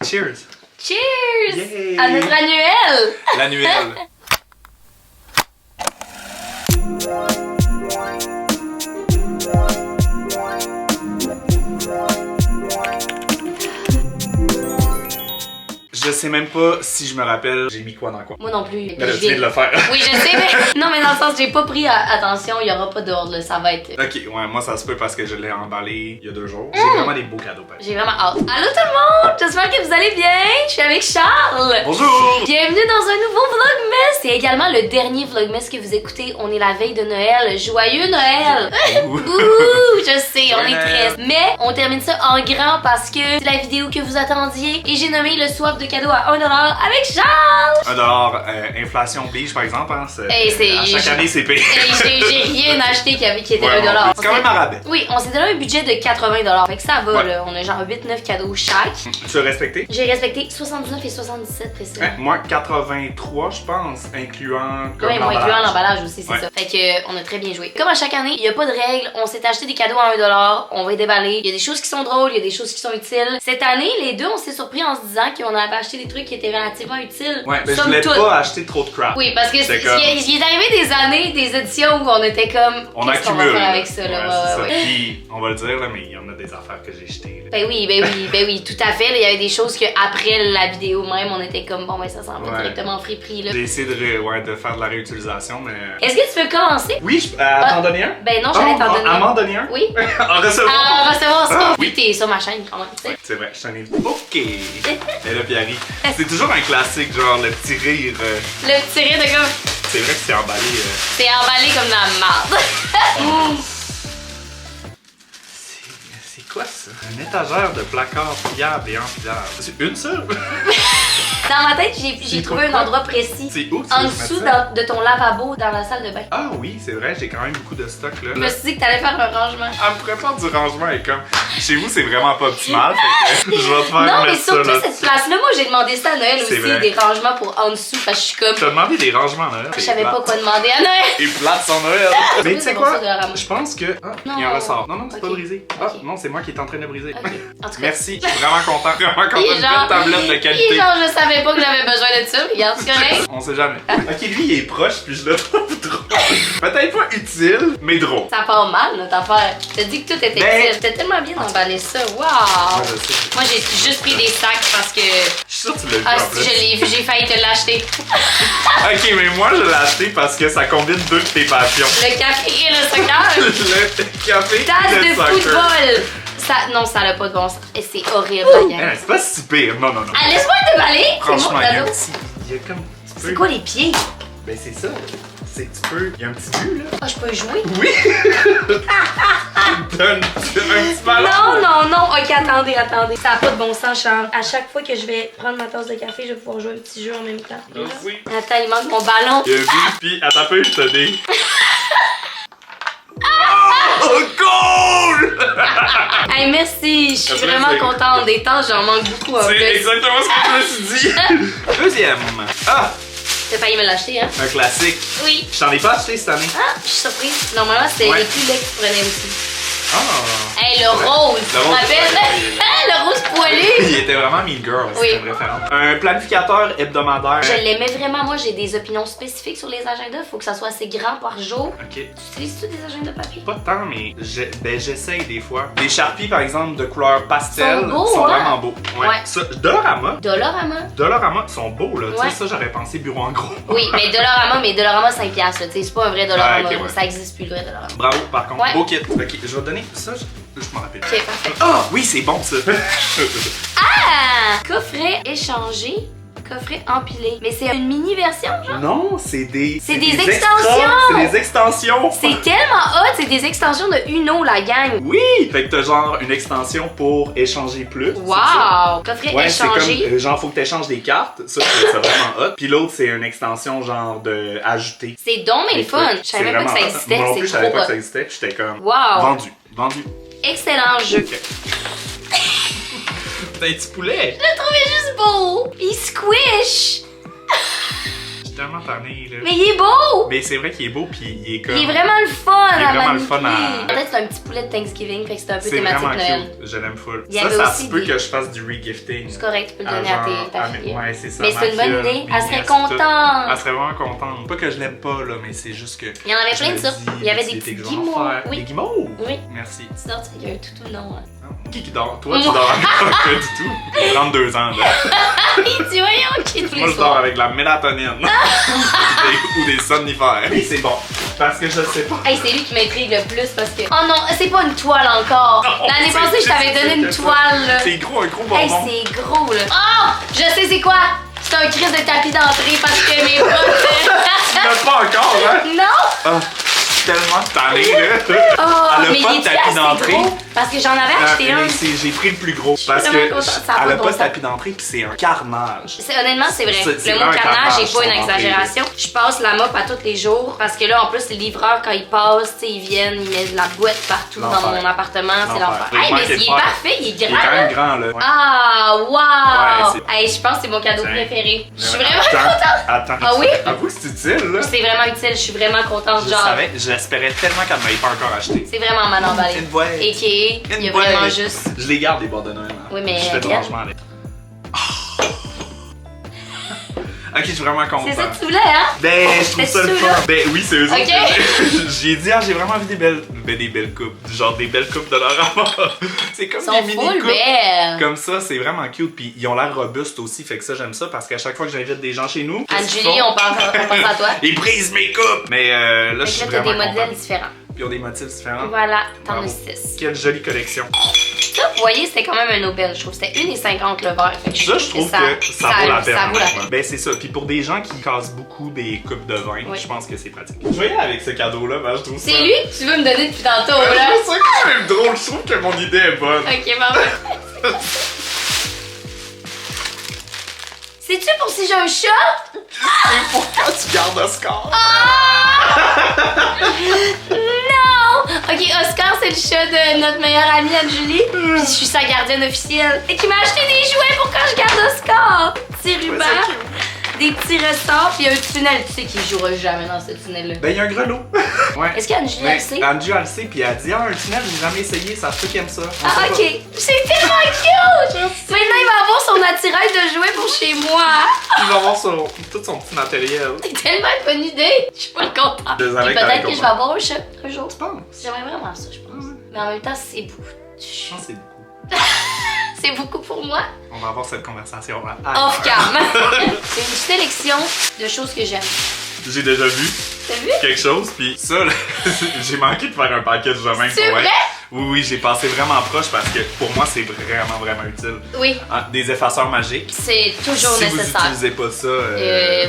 Cheers! Cheers! Yay! À notre annuel! L'annuel! Je sais même pas si je me rappelle j'ai mis quoi dans quoi. Moi non plus. Mais là, tu viens de le faire. Oui, je sais, mais non, mais dans le sens, j'ai pas pris attention, il y aura pas d'ordre, là, ça va être. Ok, ouais, moi ça se peut parce que je l'ai emballé il y a 2 jours. J'ai vraiment des beaux cadeaux. J'ai vraiment hâte. Allô tout le monde! J'espère que vous allez bien! Je suis avec Charles! Bonjour! Bienvenue dans un nouveau Vlogmas! C'est également le dernier Vlogmas que vous écoutez. On est la veille de Noël. Joyeux Noël! Ouh. Ouh! Je sais, on est Noël. triste. Mais on termine ça en grand parce que c'est la vidéo que vous attendiez et j'ai nommé le swap de cadeaux à 1$ avec Charles! $1, inflation oblige par exemple, hein, Hey, c'est- à chaque année c'est payé. Et j'ai rien acheté qui était Ouais, 1$. c'est quand même à rabais. Oui, on s'est donné un budget de 80$. Fait que ça va, Ouais. là. On a genre 8-9 cadeaux chaque. Tu as respecté? J'ai respecté 79 et 77 précisément. Hein, moi 83 je pense, incluant comme Oui, moi incluant l'emballage. l'emballage aussi, c'est Ouais. ça. Fait que on a très bien joué. Comme à chaque année, il y a pas de règles. On s'est acheté des cadeaux à 1$. On va les déballer. Il y a des choses qui sont drôles, il y a des choses qui sont utiles. Cette année, les deux, on s'est surpris en se disant qu'on avait acheté des trucs qui étaient relativement utiles. Ouais, mais je Somme voulais toute. pas acheter trop de crap. Oui, parce que C'était il comme- est arrivé des années, des éditions où on était comme. On qu'est-ce qu'on va accumule. faire avec ça, là? Ouais, c'est ça. Ouais, ouais. Puis, on va le dire, là, mais il y en a des affaires que j'ai jetées. là. Ben oui, tout à fait. Là, il y avait des choses que après la vidéo même, on était comme bon, ben ça s'en va Ouais. directement en friperie, là. J'ai essayé de faire de la réutilisation, mais. Est-ce que tu veux commencer? Oui, t'en donner un? Ben non, j'allais t'en donner. À m'en donner un? Oui. En recevoir? À recevoir ça. Ah, Oui, oui. t'es sur ma chaîne quand même, tu sais. C'est vrai, je t'en ai dit. Ok. Et là, Pierre, c'est toujours un classique, genre le petit rire. Le petit rire de comme. C'est vrai que c'est emballé. T'es emballé comme de la marde. C'est quoi ça? Une étagère de placard pliable et enfilable. C'est une seule? Dans ma tête, j'ai C'est trouvé un quoi? endroit précis. C'est où tu En veux dessous mettre ça? de ton lavabo dans la salle de bain. Ah oui, c'est vrai, j'ai quand même beaucoup de stock là. Je me suis dit que t'allais faire un rangement. Elle me prépare du rangement et comme chez vous c'est vraiment pas optimal, fait que je vais te faire Non, mais mettre ça surtout là. cette place-là, moi j'ai demandé ça à Noël C'est aussi, vrai. des rangements pour en dessous, parce que je suis comme. T'as demandé des rangements là. Je savais pas quoi demander à Noël. Et plate son Noël. Mais tu sais C'est bon, quoi? ça, de la ramer. Je pense que. Ah, il y a Non. un ressort. Non, non, c'est pas Ok. brisé. Ah, Ok. non, c'est moi qui est en train de briser. Ok. En tout cas. Merci, je suis vraiment content. Vraiment content. Et Une belle tablette de et qualité. genre, je savais pas que j'avais besoin de ça. Regarde, c'est correct. On sait jamais. Ok, lui il est proche, puis je le trouve drôle. Peut-être pas utile, mais drôle. Ça part mal, notre affaire. Je te dis que tout était Ben- utile. C'était tellement bien d'emballer ça. Waouh! Ouais, je sais. Moi, j'ai juste pris des sacs parce que. Je suis sûr que tu l'as vu Ah, en si plus. je l'ai vu, j'ai failli te l'acheter. Ok, mais moi je l'ai acheté parce que ça combine deux de tes passions. Le café et le soccer. Le café et Tasse le de soccer. football. Ça, non, ça n'a pas de bon sens. Et c'est horrible, la gang. Eh, c'est pas si pire. Non, non, non. Ah, laisse-moi déballer. C'est Franchement, mon il y a un cadeau. petit. Il y a comme. C'est quoi les pieds? Ben, c'est ça. C'est que tu peux. Il y a un petit but, là. Ah, je peux jouer? Oui! Donne un petit ballon. Non, non, non. Ok, attendez. Ça n'a pas de bon sens, Charles. À chaque fois que je vais prendre ma tasse de café, je vais pouvoir jouer un petit jeu en même temps. Merci. Attends, il manque mon ballon. Il a vu, pis attends un peu, je te dis. Oh, cool! Hey, merci. Je suis Après, vraiment c'est- contente. Des temps, j'en manque beaucoup en C'est plus. exactement ce que je me suis dit. Deuxième. Ah, T'as failli me l'acheter, hein? un classique. Oui. Je t'en ai pas acheté cette année. Ah, je suis surprise. Normalement, c'était Ouais. les plus laids que tu prenais aussi. Ah. Hey, le rose. Tu te rose, rappelles? ouais. Le rose poilu. Il était vraiment Mean Girl, Oui. c'était une référence. Un planificateur hebdomadaire. Je l'aimais vraiment. Moi, j'ai des opinions spécifiques sur les agendas. Faut que ça soit assez grand par jour. Ok. Tu utilises-tu des agendas papier? Pas tant, mais j'essaye des fois. Les Sharpies, par exemple, de couleur pastel, Sont beaux, hein? vraiment beaux. Ouais. Ouais. Ça, Dollarama, Dollarama. sont beaux, là. Ouais. Tu sais, ça, j'aurais pensé bureau en gros. Oui, mais Dollarama 5$. Là. Tu sais, c'est pas un vrai Dollarama. Ouais, ok, ouais. Ça existe plus, le vrai Dollarama. Bravo, par contre. Ouais. Beau kit. Ok, je vais te donner ça, je m'en rappelle. Ok, parfait. Ah, oui, c'est bon, ça. Ah! Coffret échangé. Coffret empilé. Mais c'est une mini version, genre? Non, c'est des. C'est des extras, extensions! C'est des extensions! C'est tellement hot! C'est des extensions de Uno, la gang. Oui! Fait que t'as genre une extension pour échanger plus. c'est ça? Wow! Coffret Ouais, c'est échangé. comme, genre, faut que t'échanges des cartes. Ça, c'est vraiment hot. Puis l'autre, c'est une extension genre de ajouter. C'est donc mais le fun. Je C'est savais même pas que ça vraiment hot. existait. Moi non plus, je C'est savais trop pas que ça hot. existait. Puis j'étais comme. Wow! Vendu. Excellent jeu. Ok. T'as un petit poulet. Je le trouvais juste beau. Il squish. Je t'aime. tellement tanné, là. Mais il est beau! Mais c'est vrai qu'il est beau, puis il est comme... Il est vraiment le fun Il est à vraiment le fun manipuler. à- Peut-être c'est un petit poulet de Thanksgiving, fait que c'est un peu C'est thématique vraiment Noël. cute. Je l'aime full. Il y Ça avait se aussi peut des- que je fasse du regifting. C'est correct, tu peux le donner à ta fille. Ouais, c'est ça. Mais ma c'est une bonne fille, idée. Elle serait nièce, contente. tout. Elle serait vraiment contente. Pas que je l'aime pas, là, mais c'est juste que... Il y en avait je plein de me ça. dis, Il y avait tu des étais petits grand guimauves. frère. Oui. Des guimauves? Oui. Merci. Sinon, tu sais, il y a un toutou, non. Hein. Qui dort? Toi, tu dors encore pas du tout. 32 ans, là. Il dit, voyons, qui te Moi, je dors avec de la mélatonine. ou des somnifères. Oui, c'est bon. Parce que je sais pas. Hey, c'est lui qui m'intrigue le plus parce que. Oh non, c'est pas une toile encore. Non, L'année c'est passée, je t'avais juste donné une que ça. toile, là. C'est gros, un gros Hey, bonbon. c'est gros, là. Oh! Je sais c'est quoi? C'est un crise de tapis d'entrée parce que mes bras. Tu l'as pas encore, hein? Non! Ah, je suis tellement tanné, là. Oh, Elle a mais pas il de est tapis assez d'entrée. gros parce que j'en avais acheté un. J'ai pris le plus gros. Parce vraiment que contente, ça a pas elle de a bon pas de sens. tapis d'entrée, puis c'est un carnage. Honnêtement, c'est vrai. C'est Le vraiment mot un carnage, j'ai carnage, pas une son exagération. Je passe la mop à tous les jours parce que là, en plus, les livreurs, quand ils passent, tu sais, ils viennent, ils mettent de la boîte partout dans L'enfer. mon appartement. C'est l'enfer. L'enfer. Hey, Ouais, mais c'est il est le faire. parfait, il est Il est grand. quand là. même grand, là. Ouais. Ah, wow! Ouais, Hey, je pense que c'est mon cadeau Tiens. préféré. Je suis Attends, vraiment contente. Attends. Ah oui? Avoue que c'est utile, là. C'est vraiment utile, je suis vraiment contente. Je Genre, savais, j'espérais tellement qu'elle m'avait pas encore acheté. c'est vraiment mal emballé. Une boîte. Et qui il y a Une boîte. vraiment juste. Je les garde, les boîtes de Noël. Hein. Oui, mais Je fais du regarde. rangement avec. Ok, je suis vraiment content. C'est ça que tu voulais, hein? Ben, je trouve ça le C'était-tu, là? fun. Ben oui, c'est eux autres. Ok. que J'ai dit, ah, j'ai vraiment vu des belles coupes. Genre des belles coupes de leur rapport. C'est comme Ils sont des mini full coupes. belles. Comme ça, c'est vraiment cute. Puis ils ont l'air robustes aussi. Fait que ça, j'aime ça parce qu'à chaque fois que j'invite des gens chez nous. qu'est-ce qu'ils Anne-Julie, font? on pense à toi. Ils brisent mes coupes. Mais là, je suis Fait que là, t'as vraiment des modèles content. différents. Puis ils ont des motifs différents. Voilà, t'en Bravo. as 6. Quelle jolie collection. Ça, vous voyez, c'était quand même un aubaine. Je trouve que c'était 1,50 le verre. Fait que Ça, je trouve que ça vaut la peine. Ça vaut la peine. Ben, c'est ça. Puis pour des gens qui cassent beaucoup des coupes de vin, Oui. je pense que c'est pratique. Je vais y aller avec ce cadeau-là, ben, je trouve ça. C'est lui que tu veux me donner depuis tantôt, Je là? trouve ça quand même drôle. Je trouve que mon idée est bonne. Ok, maman. C'est-tu pour si j'ai un chat? C'est pour quand tu gardes Oscar. Non! Ok, Oscar, c'est le chat de notre meilleure amie Anne-Julie. Puis je suis sa gardienne officielle. Et qui m'a acheté des jouets pour quand je garde Oscar. Petit ruban, des petits ressorts, puis un tunnel. Tu sais qu'il jouera jamais dans ce tunnel-là. Ben, il y a un grelot. Ouais. Est-ce qu'Anne-Julie Ben, le sait? Anju, elle le sait, puis elle dit, ah, un tunnel, j'ai jamais essayé, ça se peut qu'elle aime ça. On Ah, sait ok. C'est tellement cute! Maintenant, il va avoir son attirail de jouets pour chez moi. pas. Il va avoir tout son petit matériel. C'est tellement une bonne idée. Je suis pas contente. Je savais Et que t'allais peut-être que je vais avoir un chat un jour. Tu penses? J'aimerais vraiment ça, je pense. Mais en même temps, c'est beaucoup. Je pense que c'est beaucoup. C'est beaucoup pour moi. On va avoir cette conversation là. Off cam. C'est une sélection de choses que j'aime. J'ai déjà vu T'as vu? quelque chose, puis ça, là, j'ai manqué de faire un package de même. C'est vrai? Oui, oui, j'ai passé vraiment proche parce que pour moi, c'est vraiment, vraiment utile. Oui, Hein, des effaceurs magiques. c'est toujours Si vous nécessaire. utilisez pas ça,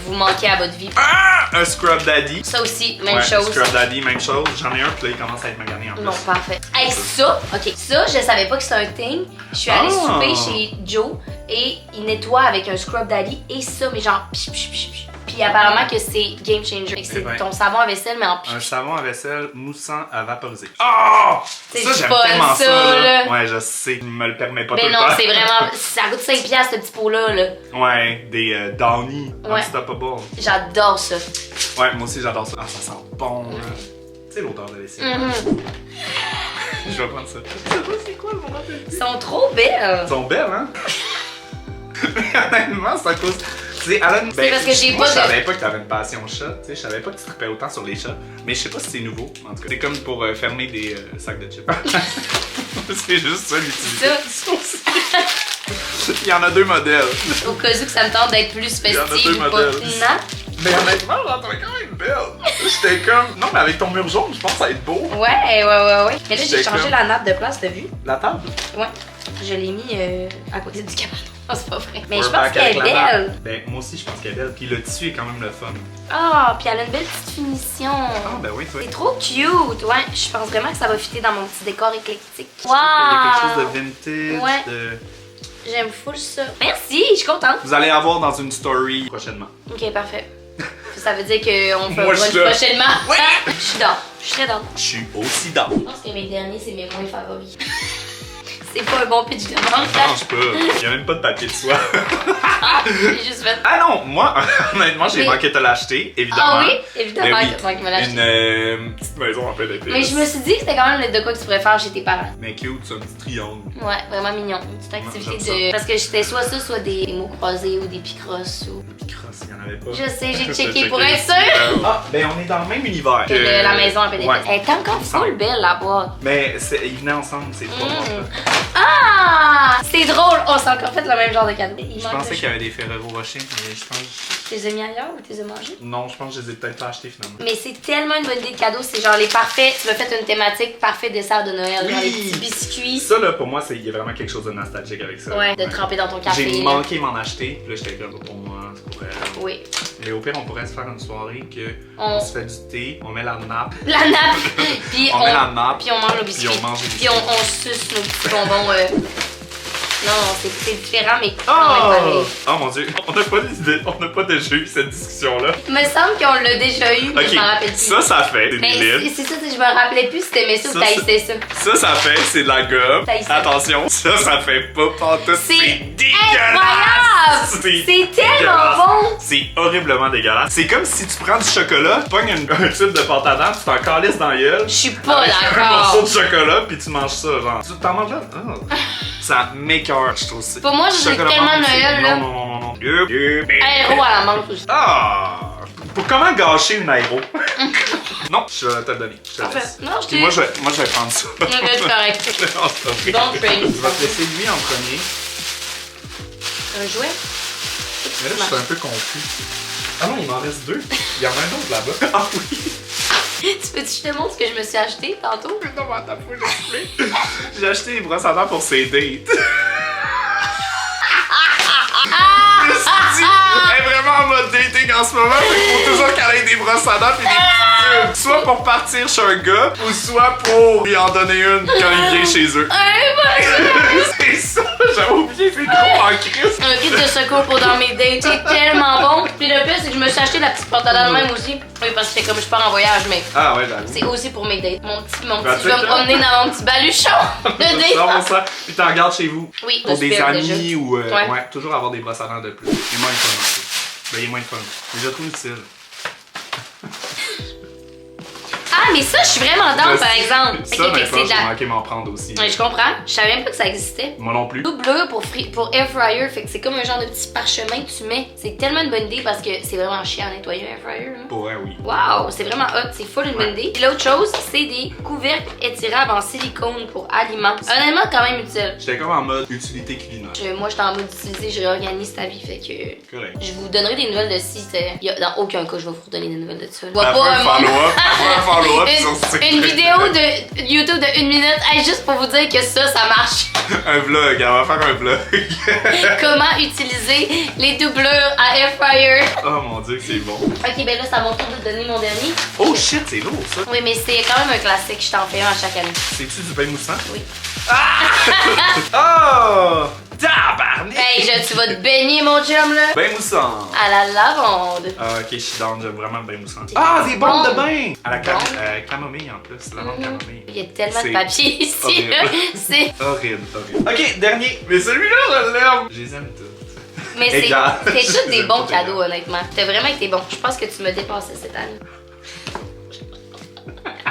Vous manquez à votre vie. Ah! Un Scrub Daddy. Ça aussi, même Ouais, chose. Scrub Daddy, même chose. J'en ai un, puis là, il commence à être magané en plus. Non, parfait. Hey, ça, ok, ça, je savais pas que c'était un thing. Je suis allée Ah. souper chez Joe et il nettoie avec un Scrub Daddy et ça, mais genre psh, psh, psh, psh. Puis apparemment que c'est game changer. Fait que Eh c'est ben. ton savon à vaisselle, mais en psh, Un psh. savon à vaisselle moussant à vaporiser. Oh! C'est Ça, j'aime pas tellement ça, ça, là. là. Ouais, je sais, je me le permets pas tout Mais le non, temps. c'est vraiment. Ça coûte 5$ ce petit pot-là, là. Ouais, des Downy, Ouais. Unstoppable. J'adore ça. Ouais, moi aussi, j'adore ça. Ah, ça sent bon, là. Tu sais, l'odeur de lessive. Mhm. Je vais prendre ça. Je sais pas c'est quoi le moment Ils sont trop belles. Ils sont belles, hein? Mais honnêtement, c'est à cause. Tu sais, Alan, C'est parce que j'ai moi, pas je de- savais pas que t'avais une passion chat. Tu sais, je savais pas que tu trippais autant sur les chats. Mais je sais pas si c'est nouveau, en tout cas. C'est comme pour fermer des sacs de chips. C'est juste ça l'utilité. Il y en a deux modèles. Au cas où que ça me tente d'être plus Il y en a festive deux ou pas. modèles. Non? Mais honnêtement, j'en trouvais quand même belle. J'étais comme. Non, mais avec ton mur jaune, je pense que ça va être beau. Ouais. Mais là, j'ai J'étais changé comme- la nappe de place, t'as vu? La table? Ouais. Je l'ai mis à côté du cabanon. Non, c'est pas vrai. Mais We're je pense back qu'elle est avec la belle. nappe. Ben, moi aussi, je pense qu'elle est belle. Puis le tissu est quand même le fun. Ah, puis elle a une belle petite finition. Ah, ben oui, toi. C'est trop cute. Ouais, je pense vraiment que ça va fitter dans mon petit décor éclectique. Il y a quelque chose Wow! de vintage. Ouais. De... J'aime full ça. Merci, je suis contente. Vous allez avoir dans une story prochainement. Ok, parfait. Ça veut dire qu'on fait un Moi, je brunch suis là. prochainement. Oui. Je suis dans. Je serai dans. Je suis aussi dans. Je pense que mes derniers, c'est mes moins favoris. C'est pas un bon pitch de vente. Ça marche pas. Il y a même pas de papier de soie. J'ai juste fait. Ah non, moi, honnêtement, j'ai manqué de te l'acheter, évidemment. Ah oui, évidemment Mais oui, que tu me l'as acheté. Une petite maison en plein d'épices. Mais je me suis dit que c'était quand même de quoi que tu pourrais faire chez tes parents. Mais cute, c'est un petit triangle. Ouais, vraiment mignon. Une petite activité j'aime de. Parce que c'était soit ça, soit des mots croisés ou des picrosses ou. Picross, il y en avait pas. Je sais, j'ai J'ai checké pour être sûre. Ah, ben on est dans le même univers. Que la maison à PDP. Ouais. Elle est encore full belle la boîte. Mais ils venaient ensemble, c'est trois boîtes. Ah! C'est drôle! On s'est encore fait le même genre de cadeau. Je pensais qu'il y avait des Ferrero Rocher, mais je pense. Tu les as mis ailleurs ou tu les as mangés? Non, je pense que je les ai peut-être pas achetés finalement. Mais c'est tellement une bonne idée de cadeau, c'est genre les parfaits. Tu m'as fait une thématique parfait dessert de Noël, genre les petits biscuits. Ça là, pour moi, il y a vraiment quelque chose de nostalgique avec ça. Ouais, de tremper dans ton café. J'ai là. manqué m'en acheter, puis là j'étais comme pour moi, c'est pour elle. Oui. Mais au pire, on pourrait se faire une soirée que On se fait du thé, on met la nappe, La nappe! Puis on met la nappe, puis on mange nos biscuits. puis on mange les Puis on suce nos petits bonbons. Non, c'est différent, mais quand même pareil. Oh mon dieu, on n'a pas déjà eu cette discussion-là. Il me semble qu'on l'a déjà eu, mais je m'en rappelle Ok, plus. ça fait des Mais limites. c'est ça, je me rappelais plus si t'aimais ça ou Ça, t'haïssais ça. Ça fait, c'est de la gomme. T'as essayé. Attention, ça fait pas pantoute. C'est dégueulasse! incroyable! C'est tellement bon! C'est horriblement dégueulasse. C'est comme si tu prends du chocolat, tu pognes un tube de pâte à dents, tu t'en calisses dans la gueule. Je suis pas avec un d'accord. morceau de chocolat, puis tu manges ça, genre. Tu t'en manges là? Ah. Ça m'écoeure, je trouve. Pour moi, j'ai Chocolat tellement menthe, Noël, c'est- là. Non. Aéro à la menthe aussi. Ah! Pour comment gâcher une aéro? Non, je vais te le donner. Je te Parfait. laisse. Non, je Puis t'ai. moi, je vais prendre ça. Ok, c'est correct. Non, c'est pas vrai. Don't train. Je vais te laisser lui en premier. Un jouet? Mais là, je suis un peu confus. Ah non, il m'en reste deux. Il y en a un autre là-bas. Ah oui! Tu peux-tu que je te montre ce que je me suis acheté tantôt? Non, mais attends, faut que j'explique. J'ai acheté des brosses à dents pour ses dates. Je me suis dit, elle est vraiment en mode dating en ce moment, fait qu'il faut toujours qu'elle ait des brosses à dents pis des petits tubes. Soit pour partir chez un gars, ou soit pour lui en donner une quand il vient chez eux. C'est ça, j'avais oublié, c'est trop en crise. Un kit de secours pour dans mes dates, c'est tellement bon. Puis le pire, c'est que je me suis acheté la petite porte à dents de même aussi. Oui, parce que c'est comme je pars en voyage, mais Ah ouais, j'avoue. c'est aussi pour mes dates. Mon petit, Ben, je vais me promener dans mon petit baluchon de date. Non, ça. Puis t'en gardes chez vous. Oui, Pour des super, amis déjà. ou. Ouais. Toujours avoir des brosses à dents de plus. Il est moins de fun en plus. Ben, il est moins de fun. Mais je le trouve utile. Ah, mais ça, je suis vraiment down, par exemple. Ça, Ok, mais c'est de j'ai la. manqué m'en prendre aussi. Ouais, je comprends. Je savais même pas que ça existait. Moi non plus. Doublure pour air fryer, fait que c'est comme un genre de petit parchemin que tu mets. C'est tellement une bonne idée parce que c'est vraiment chiant à nettoyer un air fryer. Là. Pour vrai, oui. Wow, c'est vraiment hot, c'est full une bonne idée. Puis l'autre chose, c'est des couvercles étirables en silicone pour aliments. Honnêtement, quand même utile. J'étais comme en mode utilité culinaire. Moi, j'étais en mode utiliser, je réorganise ta vie, fait que. Correct. Je vous donnerai des nouvelles de si dans aucun cas, je vais vous redonner des nouvelles de ça. Je vois Après pas un follow-up, après un follow-up, ils ont une vidéo de YouTube de 1 minute, hey, juste pour vous dire que ça marche. Un vlog, elle va faire un vlog. Comment utiliser les doublures à air fryer. Oh mon dieu, c'est bon. Ok, ben là, c'est à mon tour de donner mon dernier. Oh shit, c'est lourd ça. Oui, mais c'est quand même un classique, je t'en fais un à chaque année. C'est-tu du pain moussant? Oui. Oh! Tabarnak! Hey, tu vas te baigner, mon chum, là. Pain moussant! À la lavande. Ah, ok, je suis down, j'aime vraiment le bain moussant. Ah, des bombes de bain! À la camomille en plus, la menthe camomille. Il y a tellement de C'est papier ici, horrible. là. C'est. Horrible. Ok, dernier. Mais celui-là, je l'aime. Je les aime tous. Mais c'est Égal. tous des C'est bons pas cadeaux, égal. honnêtement. T'as vraiment été bon. Je pense que tu m'as dépassé cette année.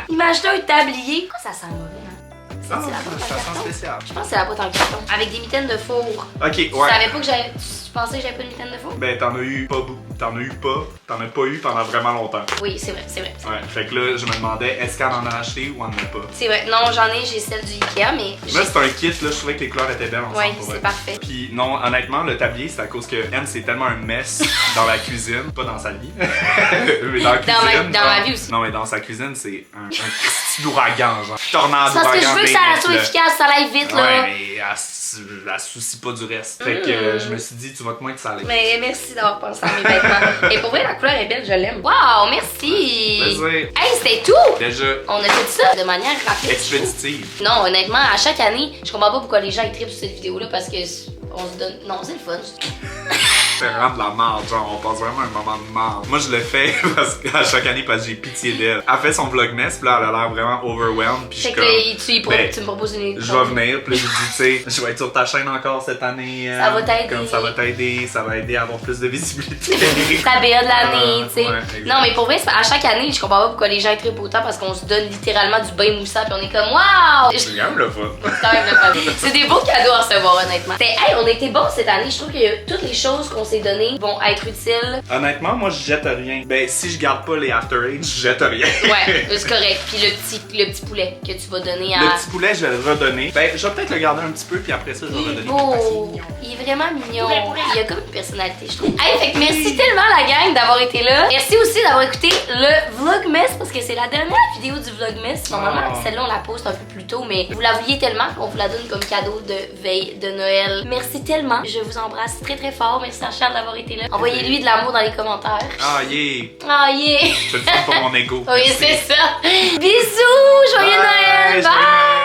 Il m'a acheté un tablier. Pourquoi ça sent mauvais, hein? Ah, C'est la boîte en ça carton? sent spécial. Je pense que c'est la boîte en carton. Avec des mitaines de four. Ok, Tu ouais. savais pas que j'avais. Tu pensais que j'avais pas de mitaines de four? Ben, t'en as eu pas beaucoup. T'en as pas eu pendant vraiment longtemps. Oui, c'est vrai, c'est vrai. Ouais, fait que là, je me demandais, est-ce qu'elle en a acheté ou en a pas? C'est vrai. Non, j'ai celle du Ikea, mais. Là, c'est un kit, là, je trouvais que les couleurs étaient belles ensemble. Ouais, pour c'est vrai. parfait. Puis non, honnêtement, le tablier, c'est à cause que M, c'est tellement un mess dans la cuisine, pas dans sa vie, mais dans la cuisine. Dans ma vie aussi. Non, mais dans sa cuisine, c'est un petit ouragan, genre. Tornade, C'est parce que je ouragan, veux que ça des soit mètres, efficace, ça aille vite, là. là. Ouais, mais elle se soucie pas du reste. Fait que je me suis dit, tu vas te moins te saler. Mais merci d'avoir pensé à mes vêtements. Et pour vrai, la couleur est belle, je l'aime. Wow, merci! Plaisir. Hey, c'était tout! Déjà, On a fait ça de manière rapide. expéditive. Non, honnêtement, à chaque année, je comprends pas pourquoi les gens ils trippent sur cette vidéo-là parce que on se donne. Non, c'est le fun. fait vraiment de la merde, genre on passe vraiment un moment de merde. Moi je le fais parce qu'à chaque année parce que j'ai pitié d'elle. Elle fait son vlogmas, puis là elle a l'air vraiment overwhelmed, puis je suis comme... tu me proposes une... Je vais venir, puis là, je dis, tu sais, je vais être sur ta chaîne encore cette année. Ça va t'aider. Comme ça va t'aider, ça va aider à avoir plus de visibilité. Ta BA de l'année, tu sais. Ouais, exact. Non, mais pour vrai, à chaque année, je comprends pas pourquoi les gens trippent autant parce qu'on se donne littéralement du bain moussant puis on est comme waouh! C'est quand même le fun. C'est quand même le fun. C'est des beaux cadeaux à recevoir, honnêtement. Hey, on a été bons cette année. Je trouve que toutes les choses qu'on s'est données vont être utiles. Honnêtement, moi, je jette rien. Ben, si je garde pas les After Eight, je jette rien. Ouais, c'est correct. Puis le petit poulet que tu vas donner à... Le petit poulet, je vais le redonner. Ben, je vais peut-être le garder un petit peu, puis après ça, je vais le redonner. beau. Il est vraiment mignon. Il a comme une personnalité, je trouve. Hey, fait que merci tellement la gang d'avoir été là. Merci aussi d'avoir écouté le Vlogmas parce que c'est la dernière vidéo du Vlogmas. Normalement, celle-là, on la poste un peu plus tôt, mais vous la vouliez tellement qu'on vous la donne comme cadeau de veille de Noël. Merci tellement. Je vous embrasse très très fort. Merci à Charles d'avoir été là. Envoyez-lui de l'amour dans les commentaires. Ah, yeah! Ah, yeah! C'est le fun pour mon ego. Oui, c'est ça. Bisous! Joyeux Noël! Bye!